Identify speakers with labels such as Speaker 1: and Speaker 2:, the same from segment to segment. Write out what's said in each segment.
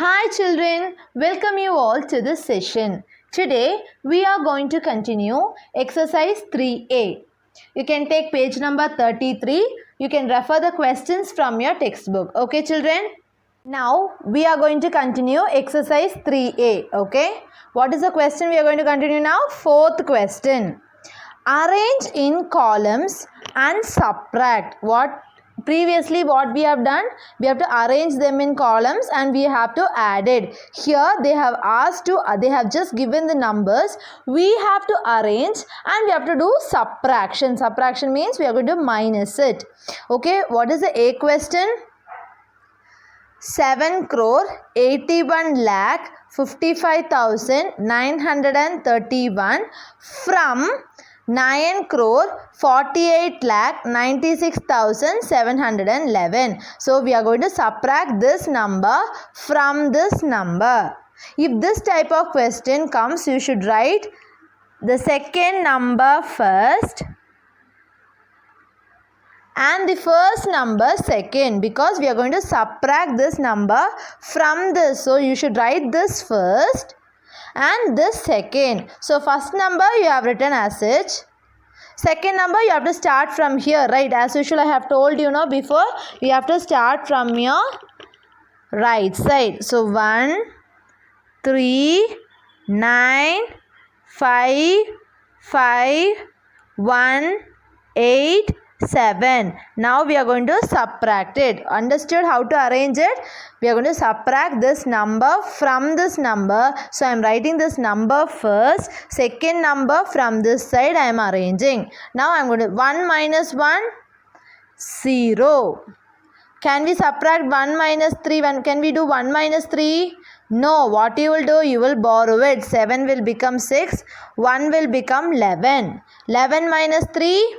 Speaker 1: Hi children, welcome you all to this session. Today we are going to continue exercise 3A. You can take page number 33. You can refer the questions from your textbook. Okay children? Now we are going to continue exercise 3A. Okay? What is the question we are going to continue now? Fourth question. Arrange in columns and subtract. Previously what we have done, we have to arrange them in columns and we have to add it. Here they have just given the numbers. We have to arrange and we have to do subtraction. Subtraction means we are going to minus it. Okay, what is the A question? 7 crore 81 lakh 55,931 from 9 crore 48 lakh 96,711. So we are going to subtract this number from this number. If this type of question comes, you should write the second number first and the first number second, because we are going to subtract this number from this. So you should write this first and this second. So first number you have written as such. Second number you have to start from here, right? As usual I have told you before, you have to start from your right side. So 1, 3, 9, 5, 5, 1, 8, 7. Now we are going to subtract it. Understood how to arrange it? We are going to subtract this number from this number. So I am writing this number first. Second number from this side I am arranging. Now I am going to 1 minus 1, 0. Can we subtract 1 minus 3? Can we do 1 minus 3? No. What you will do? You will borrow it. 7 will become 6. 1 will become 11. 11 minus 3?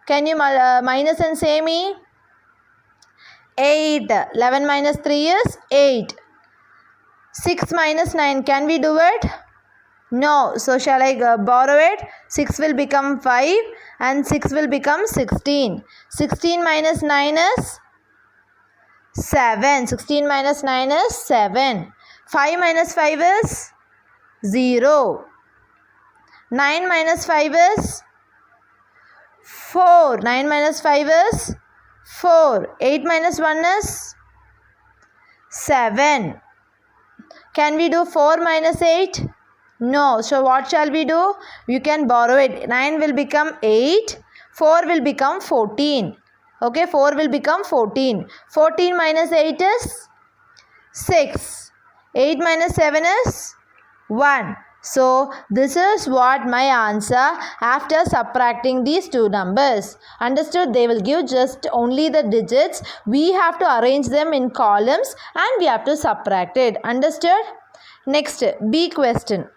Speaker 1: Can you minus and say me? 8. 11 minus 3 is 8. 6 minus 9. Can we do it? No. So shall I borrow it? 6 will become 5 and 6 will become 16. 16 minus 9 is 7. 16 minus 9 is 7. 5 minus 5 is 0. 9 minus 5 is 4. 9 minus 5 is 4. 8 minus 1 is 7. Can we do 4 minus 8? No. So what shall we do? You can borrow it. 9 will become 8. 4 will become 14. Okay, 4 will become 14. 14 minus 8 is 6. 8 minus 7 is 1. So this is what my answer after subtracting these two numbers. Understood? They will give just only the digits. We have to arrange them in columns and we have to subtract it. Understood? Next, B question.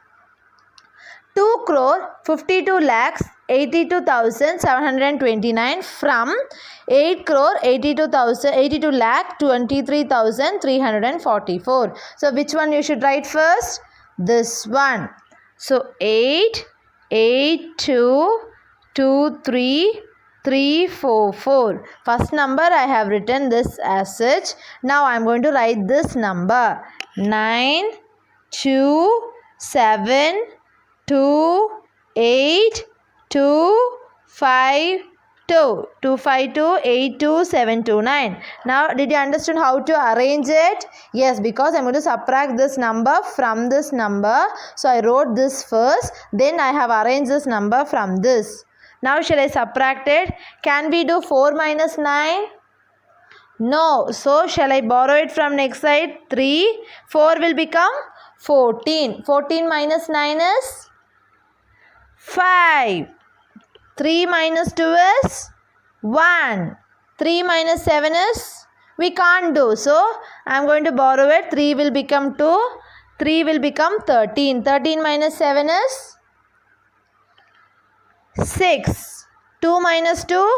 Speaker 1: 2 crore 52 lakhs 82,729 from 8 crore 82 lakh 23,344. So which one you should write first? This one. So 8, 8, 2, 2, 3, 3, 4, 4. First number I have written this as such. Now I am going to write this number. 9, 2, 7, 2, 8, 2, 5, 2. 252 82 729. Now did you understand how to arrange it? Yes, because I am going to subtract this number from this number. So I wrote this first. Then I have arranged this number from this. Now shall I subtract it? Can we do 4 minus 9? No. So shall I borrow it from next side? 3. 4 will become 14. 14 minus 9 is 5. 3 minus 2 is 1. 3 minus 7 is, we can't do. So I am going to borrow it. 3 will become 2. 3 will become 13. 13 minus 7 is 6. 2 minus 2,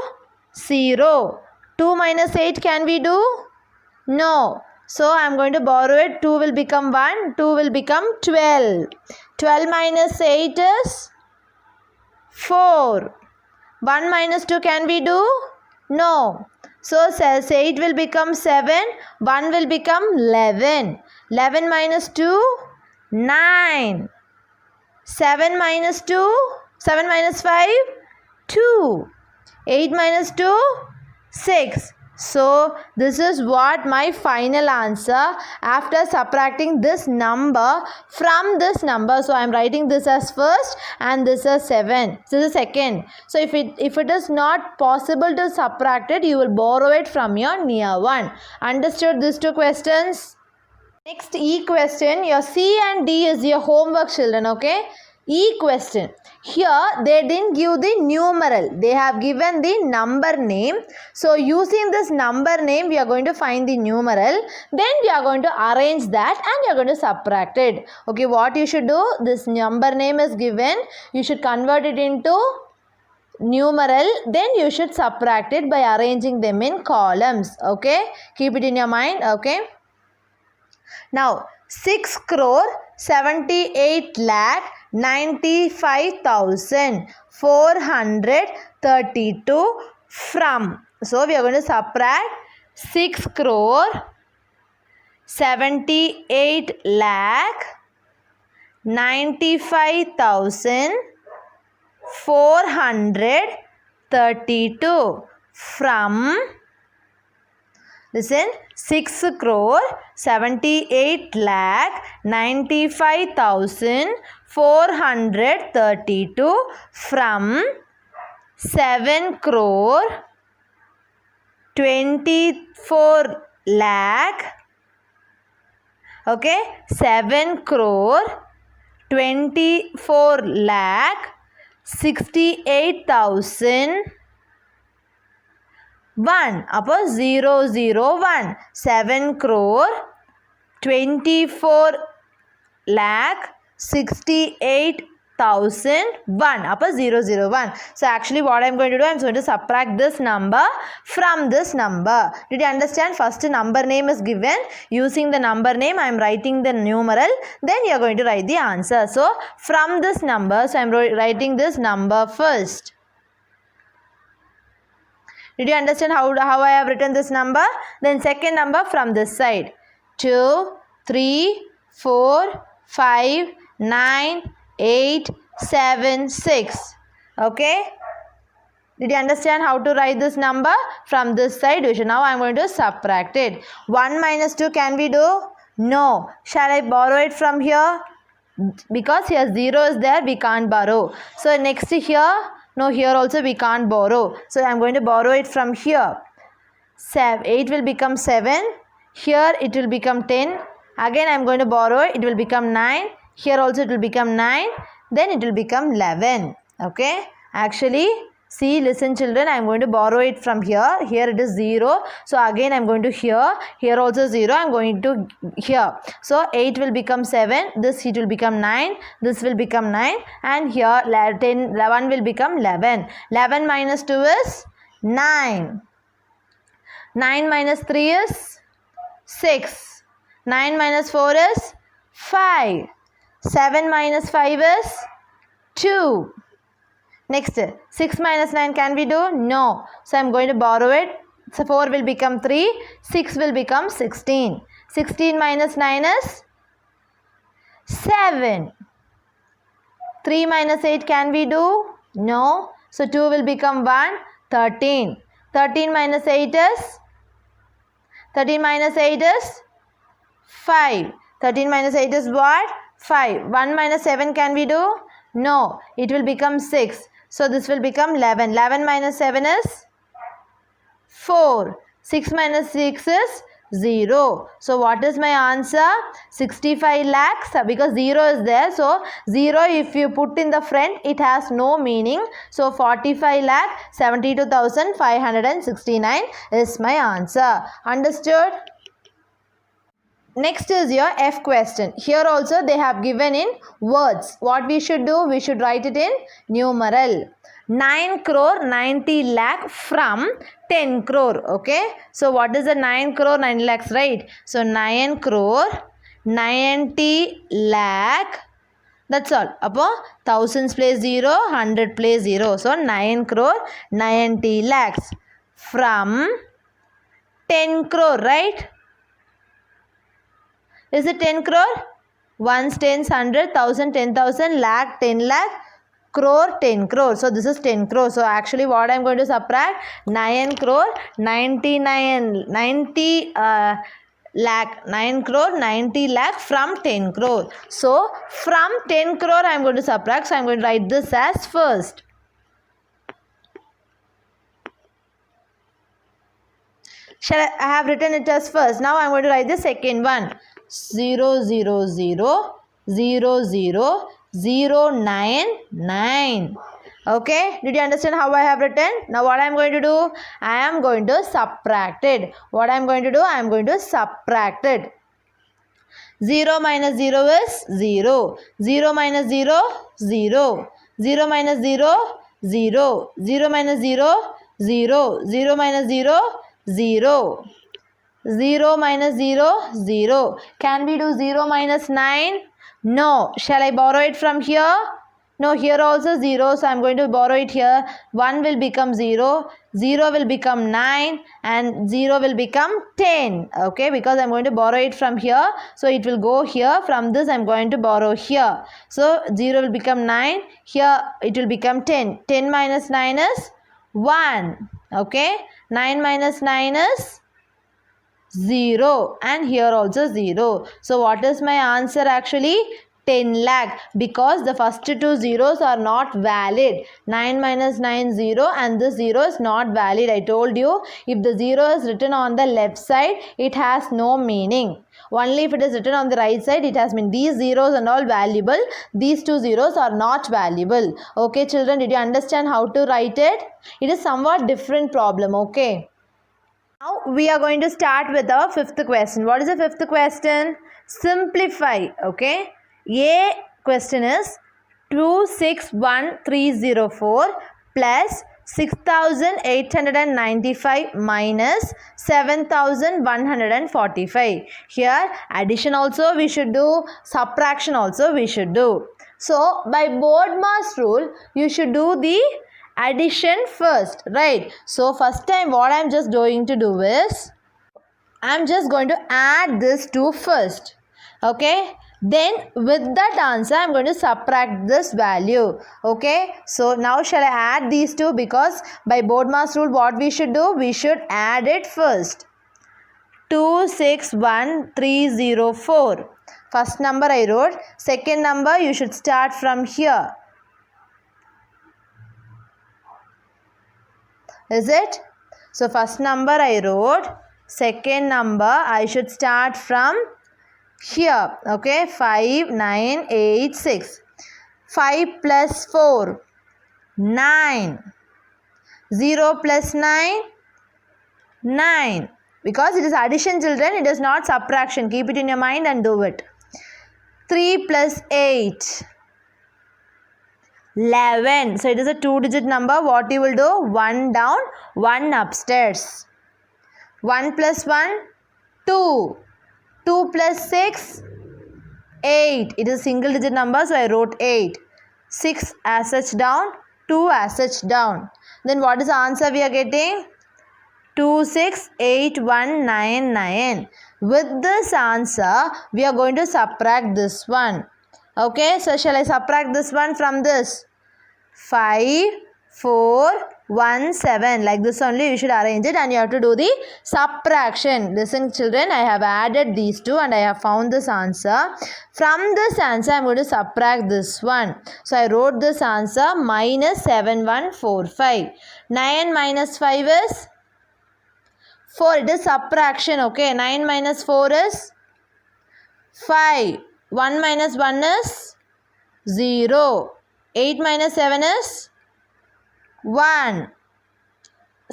Speaker 1: 0. 2 minus 8 can we do? No. So I am going to borrow it. 2 will become 1. 2 will become 12. 12 minus 8 is 4. 1 minus 2 can we do? No. So 8 will become 7. 1 will become 11. 11 minus 2, 9. 7 minus 2, 7 minus 5, 2. 8 minus 2, 6. So this is what my final answer after subtracting this number from this number. So I am writing this as first and this as 7. This is second. So if it is not possible to subtract it, you will borrow it from your near one. Understood these two questions? Next E question. Your C and D is your homework, children. Okay. E question. Here they didn't give the numeral. They have given the number name. So using this number name, we are going to find the numeral. Then we are going to arrange that and we are going to subtract it. Okay, what you should do? This number name is given. You should convert it into numeral. Then you should subtract it by arranging them in columns. Okay, keep it in your mind. Okay. Now 6 crore 78 lakh 95,432 from. So we are going to subtract 6 crore 78 lakh 95,432 from. Listen, 6 crore 78 lakh 95,432 from 7 crore 24 lakh. Okay, 7 crore 24 lakh 68,000 1. Upper 001. 7 crore 24 lakh 68,001 upper 001. So actually what I am going to do, I am going to subtract this number from this number. Did you understand? First number name is given. Using the number name, I am writing the numeral. Then you are going to write the answer. So from this number, so I am writing this number first. Did you understand how I have written this number? Then second number from this side. 2, 3, 4, 5, 9, 8, 7, 6. Okay? Did you understand how to write this number? From this side, now I am going to subtract it. 1 minus 2 can we do? No. Shall I borrow it from here? Because here 0 is there, we can't borrow. So next here, no, here also we can't borrow. So I am going to borrow it from here. 8 will become 7. Here it will become 10. Again I am going to borrow it. It will become 9. Here also it will become 9. Then it will become 11. Okay. Actually, see, listen children. I am going to borrow it from here. Here it is 0. So again I am going to here. Here also 0. I am going to here. So 8 will become 7. This it will become 9. This will become 9. And here 11 will become 11. 11 minus 2 is 9. 9 minus 3 is 6. 9 minus 4 is 5. 7 minus 5 is 2. Next, 6 minus 9 can we do? No. So I am going to borrow it. So 4 will become 3. 6 will become 16. 16 minus 9 is 7. 3 minus 8 can we do? No. So 2 will become 1. 13. 13 minus 8 is? 13 minus 8 is 5. 13 minus 8 is what? 5. 1 minus 7 can we do? No. It will become 6. So this will become 11. 11 minus 7 is 4. 6 minus 6 is 0. So what is my answer? 65 lakhs, because 0 is there. So 0 if you put in the front, it has no meaning. So 45 lakh 72,569 is my answer. Understood? Next is your F question. Here also they have given in words. What we should do? We should write it in numeral. 9 crore 90 lakh from 10 crore. Okay. So what is the 9 crore 90 lakhs, right? So 9 crore 90 lakh. That's all. Upon thousands place 0, 100 place 0. So 9 crore 90 lakhs from 10 crore, right? Is it 10 crore? Ones, tens, 100, 1000, 10,000, lakh, 10 lakh, crore, 10 crore. So this is 10 crore. So actually what I am going to subtract? 9 crore, 90 lakh, 9 crore, 90 lakh from 10 crore. So from 10 crore I am going to subtract. So I am going to write this as first. I have written it as first. Now I am going to write the second one. 0, 0, 0, 0, 0, 0, 9, 9. Okay, did you understand how I have written? Now what I am going to do? I am going to subtract it. What I am going to do? I am going to subtract it. 0 minus 0 is 0. 0 minus 0, 0. 0 minus 0, 0. 0 minus 0, 0. 0 minus 0, 0. 0 minus 0, 0. Can we do 0 minus 9? No. Shall I borrow it from here? No, here also 0. So I am going to borrow it here. 1 will become 0. 0 will become 9. And 0 will become 10. Okay, because I am going to borrow it from here. So it will go here. From this I am going to borrow here. So 0 will become 9. Here it will become 10. 10 minus 9 is 1. Okay. 9 minus 9 is 0. And here also 0. So what is my answer actually? 10 lakh, because the first two zeros are not valid. 9 minus 9, 0, and this 0 is not valid. I told you, if the 0 is written on the left side, it has no meaning. Only if it is written on the right side, it has meaning. These zeros and all valuable. These two zeros are not valuable. Okay, children, did you understand how to write it? It is somewhat different problem. Okay. Now we are going to start with our fifth question. What is the fifth question? Simplify. Okay. A question is 261304 plus 6895 minus 7145. Here addition also we should do, subtraction also we should do. So by BODMAS rule you should do the addition first, right? So first time what I am just going to do is I am just going to add this two first. Okay. Then with that answer I am going to subtract this value. Okay. So now shall I add these two, because by BODMAS rule what we should do? We should add it first. 261304. First number I wrote. Second number you should start from here. Is it? So first number I wrote. Second number I should start from here. Okay, 5986. 5 plus 4, 9. 0 plus 9, 9. Because it is addition, children, it is not subtraction. Keep it in your mind and do it. 3 plus 8, 11. So it is a 2-digit number. What you will do? 1 down, 1 upstairs. 1 plus 1, 2. 2 plus 6, 8. It is a single digit number, so I wrote 8. 6 as such down, 2 as such down. Then what is the answer we are getting? 268199. With this answer, we are going to subtract this one. Okay, so shall I subtract this one from this? 5417. Like this only you should arrange it, and you have to do the subtraction. Listen children, I have added these two and I have found this answer. From this answer I am going to subtract this one. So I wrote this answer minus 7145. 9 minus 5 is 4. It is subtraction. Okay, 9 minus 4 is 5. 1 minus 1 is 0. 8 minus 7 is 1.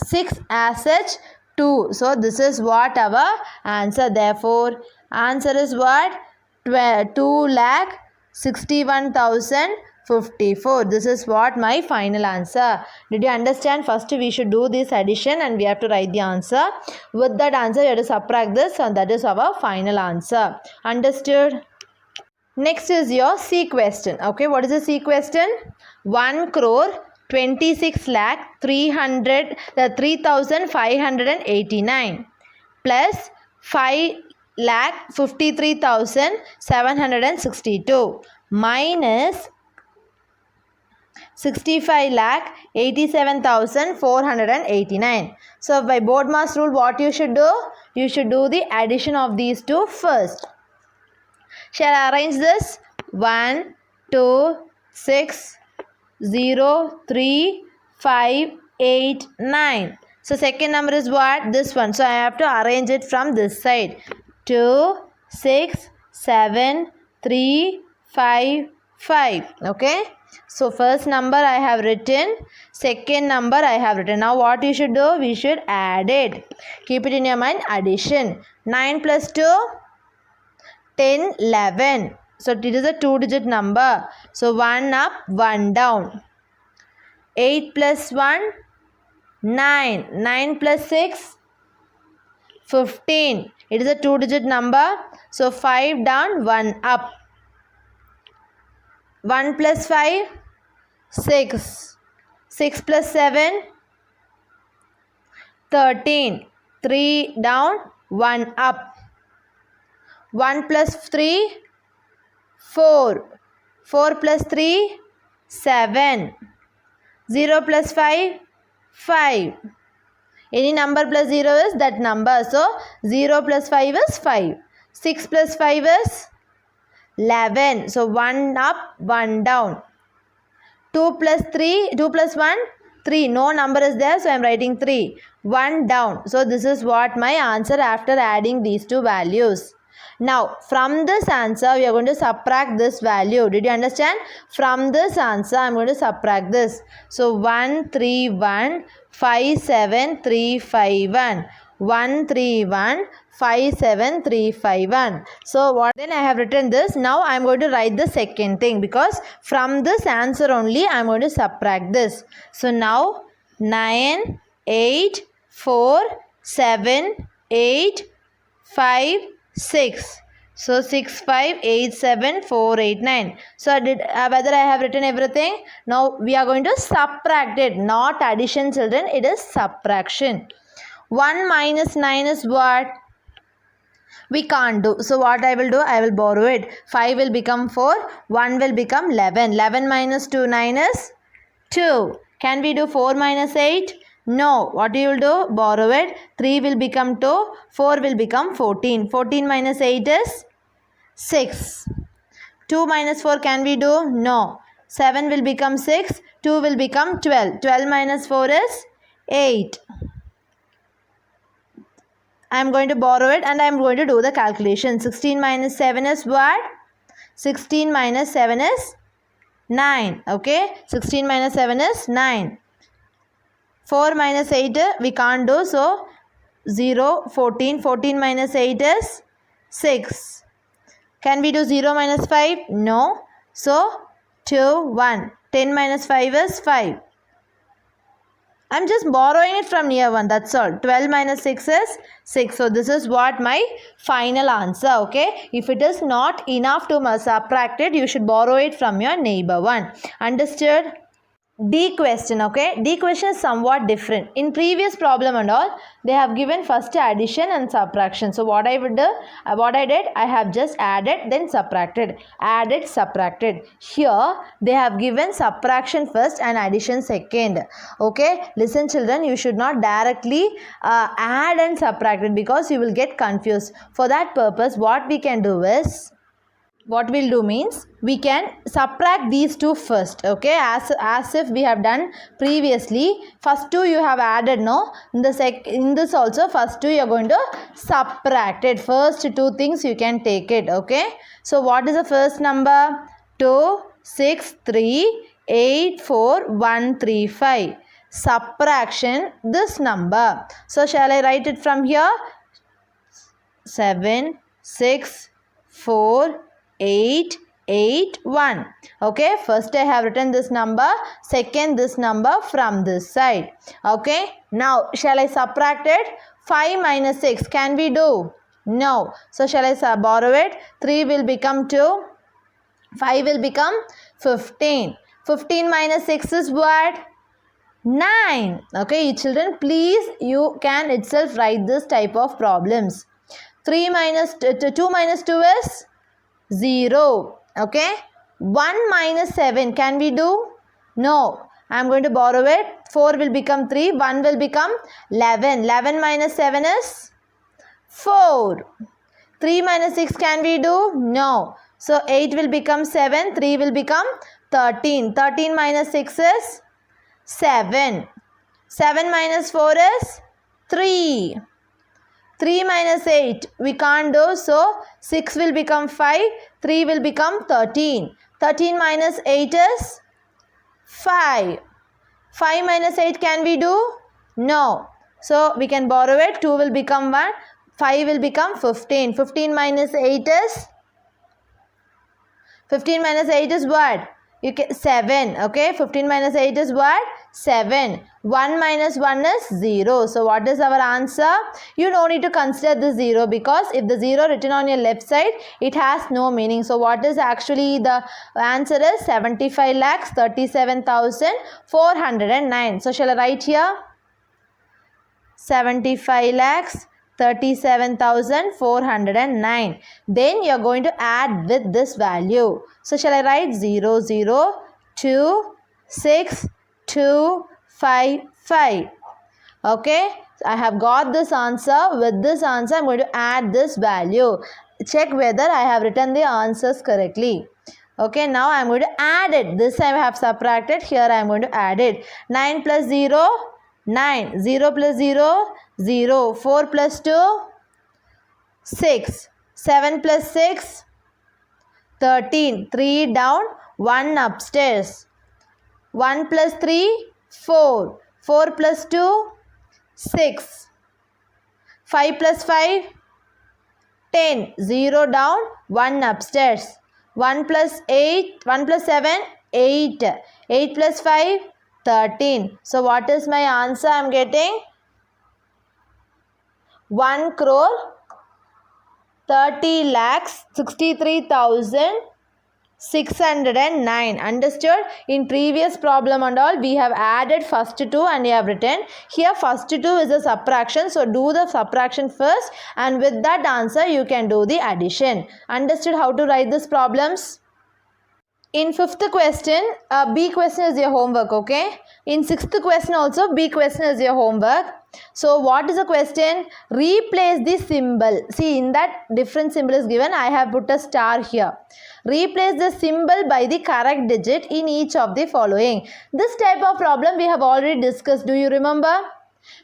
Speaker 1: 6 as such 2. So this is what our answer. Therefore answer is what? 2,61,054. This is what my final answer. Did you understand? First we should do this addition and we have to write the answer. With that answer you have to subtract this, and that is our final answer. Understood? Next is your C question. Okay, what is the C question? 1 crore 26 lakh 3,589 plus 5 53,762 minus 65,87,489. So by BODMAS rule, what you should do? You should do the addition of these two first. Shall I arrange this? 1, 2, 6, 0, 3, 5, 8, 9. So second number is what? This one. So I have to arrange it from this side. 2, 6, 7, 3, 5, 5. Okay. So first number I have written. Second number I have written. Now what you should do? We should add it. Keep it in your mind. Addition. 9 plus 2. 10, 11. So it is a 2-digit number. So 1 up, 1 down. 8 plus 1, 9. 9 plus 6, 15. It is a 2-digit number. So 5 down, 1 up. 1 plus 5, 6. 6 plus 7, 13. 3 down, 1 up. 1 plus 3, 4. 4 plus 3, 7. 0 plus 5, 5. Any number plus 0 is that number. So 0 plus 5 is 5. 6 plus 5 is 11. So 1 up, 1 down. 2 plus 1, 3. No number is there, so I am writing 3. 1 down. So this is what my answer after adding these two values. Now from this answer we are going to subtract this value. Did you understand? From this answer I am going to subtract this. So 1 3 1 5 7 3 5 1. 1 3 1 5 7 3 5 1. So what then I have written this. Now I am going to write the second thing because from this answer only I am going to subtract this. So now 9 8 4 7 8 5 6. So 6 5 8 7 4 8 9. So whether I have written everything? Now we are going to subtract it. Not addition, children. It is subtraction. 1 minus 9 is what? We can't do. So what I will do? I will borrow it. 5 will become 4. 1 will become 11. 11 minus 2, 9 is 2. Can we do 4 minus 8? No. What you will do? Borrow it. 3 will become 2. 4 will become 14. 14 minus 8 is 6. 2 minus 4 can we do? No. 7 will become 6. 2 will become 12. 12 minus 4 is 8. I am going to borrow it and I am going to do the calculation. 16 minus 7 is what? 16 minus 7 is 9. Okay. 16 minus 7 is 9. 4 minus 8 we can't do. So 0, 14. 14 minus 8 is 6. Can we do 0 minus 5? No. So 2, 1. 10 minus 5 is 5. I'm just borrowing it from near one. That's all. 12 minus 6 is 6. So this is what my final answer. Okay. If it is not enough to subtract it, you should borrow it from your neighbor one. Understood? D question. Okay. D question is somewhat different. In previous problem and all, they have given first addition and subtraction. So what I would do, what I did, I have just added then subtracted. Added, subtracted. Here they have given subtraction first and addition second. Okay. Listen children, you should not directly add and subtract it because you will get confused. For that purpose, what we can do is, what we'll do means we can subtract these two first. Okay, as if we have done previously. First two you have added, no? In this also first two you are going to subtract it. First two things you can take it. Okay, so what is the first number? 2 6 3 8 4 1 3 5. Subtraction this number. So shall I write it from here? 7 6 4 8 8 1. Okay, first I have written this number, second this number from this side. Okay, now shall I subtract it? 5 minus 6 can we do? No. So shall I borrow it? 3 will become 2, 5 will become 15. 15 minus 6 is what? 9. Okay, children, please you can itself write this type of problems. 2 minus 2 is 0. Okay. 1 minus 7. Can we do? No. I am going to borrow it. 4 will become 3. 1 will become 11. 11 minus 7 is 4. 3 minus 6 can we do? No. So 8 will become 7. 3 will become 13. 13 minus 6 is 7. 7 minus 4 is 3. 3 minus 8 we can't do. So 6 will become 5. 3 will become 13. 13 minus 8 is 5. 5 minus 8 can we do? No. So we can borrow it. 2 will become 1. 5 will become 15. 15 minus 8 is 15 minus 8 is what? You can 7. Okay. 15 minus 8 is what? 7. 1 minus 1 is 0. So what is our answer? You don't need to consider the 0 because if the 0 written on your left side, it has no meaning. So what is actually the answer is 75,37,409. So shall I write here? 75,37,409. Then you are going to add with this value. So shall I write 0, 0, 2, 6, 2, 5, 5. Okay. I have got this answer. With this answer, I am going to add this value. Check whether I have written the answers correctly. Okay. Now I am going to add it. This I have subtracted. Here I am going to add it. 9 plus 0, 9. 0 plus 0, 0. 4 plus 2, 6. 7 plus 6, 13. 3 down, 1 upstairs. 1 plus 3, 4. 4 plus 2, 6. 5 plus 5, 10. 0 down, 1 upstairs. 1 plus 8, 1 plus 7, 8. 8 plus 5, 13. So what is my answer I am getting? 1 crore 30 lakhs 63,609. Understood? In previous problem and all, we have added first 2 and we have written. Here first 2 is a subtraction. So do the subtraction first and with that answer you can do the addition. Understood how to write these problems? In 5th question, B question is your homework, okay? In 6th question also, B question is your homework. So what is the question? Replace the symbol. See, in that different symbol is given. I have put a star here. Replace the symbol by the correct digit in each of the following. This type of problem we have already discussed. Do you remember?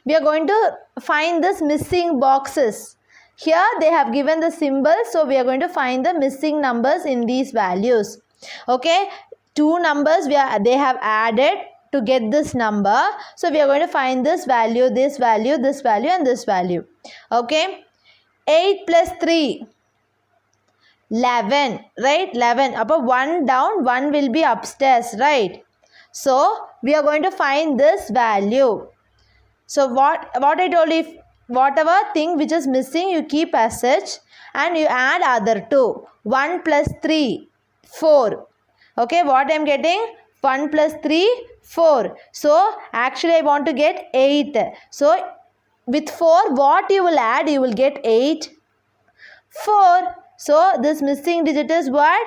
Speaker 1: We are going to find this missing boxes. Here they have given the symbol. So we are going to find the missing numbers in these values. Okay, 2 numbers they have added to get this number. So we are going to find this value, this value, this value and this value. Okay, 8 plus 3, 11, right? 11. Up 1 down, 1 will be upstairs, right? So we are going to find this value. So what I told you, whatever thing which is missing you keep as such and you add other 2. 1 plus 3, 4. Okay, what I am getting? 1 plus 3, 4. So actually I want to get 8. So with 4 what you will add? You will get 8. 4. So this missing digit is what?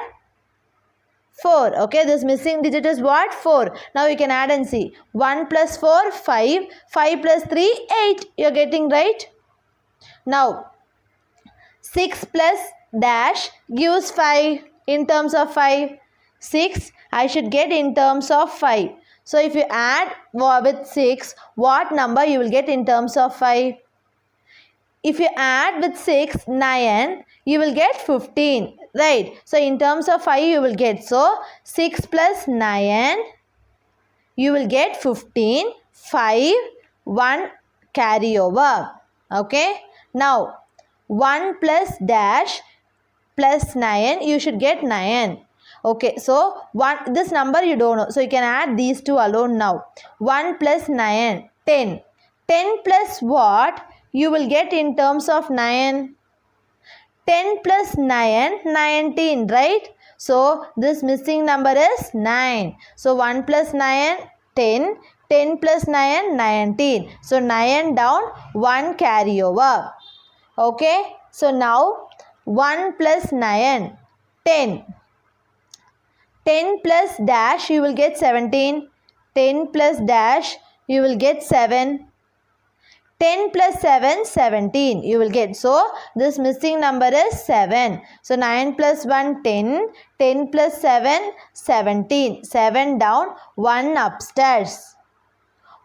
Speaker 1: 4. Okay, this missing digit is what? 4. Now you can add and see. 1 plus 4, 5. 5 plus 3, 8. You are getting right? Now 6 plus dash gives 5 in terms of 5. 6 I should get in terms of 5. So if you add with 6, what number you will get in terms of 5? If you add with 6, 9, you will get 15. Right. So in terms of 5 you will get. So 6 plus 9, you will get 15. 5, 1 carry over. Okay. Now 1 plus dash plus 9, you should get 9. Okay, so this number you don't know. So you can add these two alone now. 1 plus 9, 10. 10 plus what? You will get in terms of 9. 10 plus 9, 19, right? So this missing number is 9. So 1 plus 9, 10. 10 plus 9, 19. So 9 down, 1 carry over. Okay. So now 1 plus 9, 10. 10 plus dash, you will get 17. 10 plus dash, you will get 7. 10 plus 7, 17 you will get. So this missing number is 7. So 9 plus 1, 10. 10 plus 7, 17. 7 down, 1 upstairs.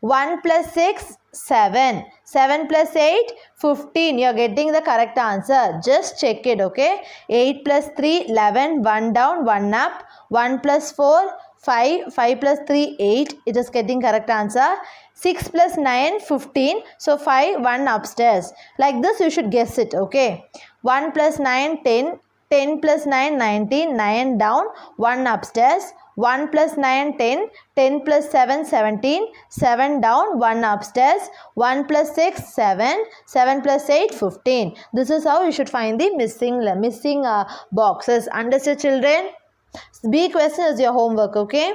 Speaker 1: 1 plus 6, 7. 7 plus 8, 15. You are getting the correct answer. Just check it, okay? 8 plus 3, 11. 1 down, 1 up. 1 plus 4, 5. 5 plus 3, 8. It is getting correct answer. 6 plus 9, 15. So 5, 1 upstairs. Like this you should guess it, okay? 1 plus 9, 10. 10 plus 9, 19. 9 down, 1 upstairs. 1 plus 9, 10. 10 plus 7, 17. 7 down, 1 upstairs. 1 plus 6, 7. 7 plus 8, 15. This is how you should find the missing boxes. Understood, children? B question is your homework, okay?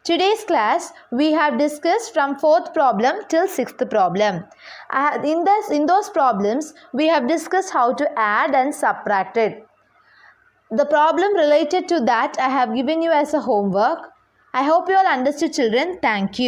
Speaker 1: Today's class, we have discussed from 4th problem till 6th problem. In those problems, we have discussed how to add and subtract it. The problem related to that I have given you as a homework. I hope you all understood, children. Thank you.